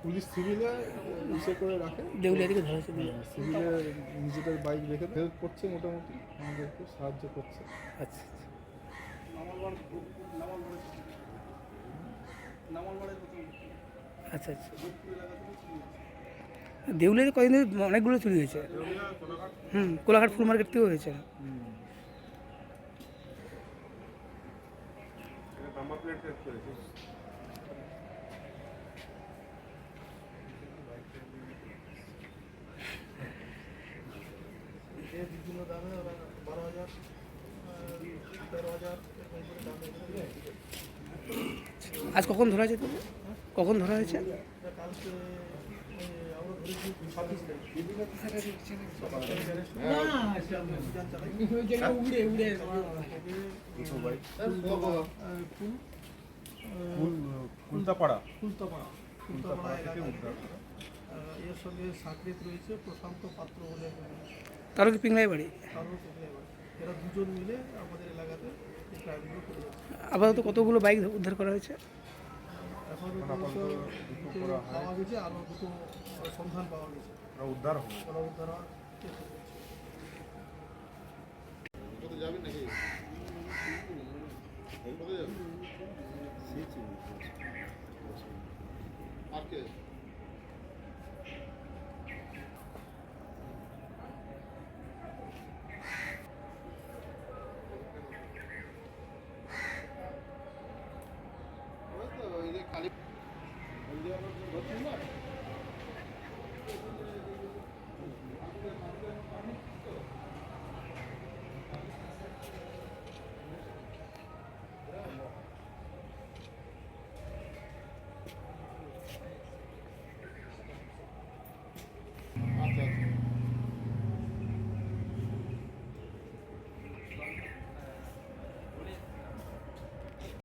Police সিভিলে ইসে করে রাখে, দেউলিয়া থেকে ধরেছে। সিভিলে নিজেদের বাইক রেখে হেল্প করছে, মোটামুটি আমাদেরকে সাহায্য করছে। আচ্ছা আচ্ছা আচ্ছা। দেউলিয়াতে কদিন ধরে অনেকগুলো চুরি হয়েছে। কোলাঘাট ফুল মার্কেট থেকেও হয়েছে। বিভিন্ন দামে ওরা 12,000, 13,000 আজ কখন ধরা হয়েছে তোকে? কখন ধরা হয়েছে? কালকে আমরা ধরেছি 26 ফুলতাপাড়া থেকে উদ্ধার। এর সঙ্গে সাকরেত রয়েছে প্রশান্ত পাত্র বলে, তারও কি পিংলাই বাড়ি? এরা দুজন মিলে আমাদের এলাকাতে এই ক্রাইমগুলো করে যাচ্ছে। আপাতত কতগুলো বাইক উদ্ধার করা হয়েছে? এখন দুটো পাওয়া গেছে, আরও দুটো সন্ধান পাওয়া গেছে, উদ্ধার হবে, ওরা উদ্ধার হওয়ার চেষ্টা করছে। যাবেন নাকি? আর কে? ওই যে খালি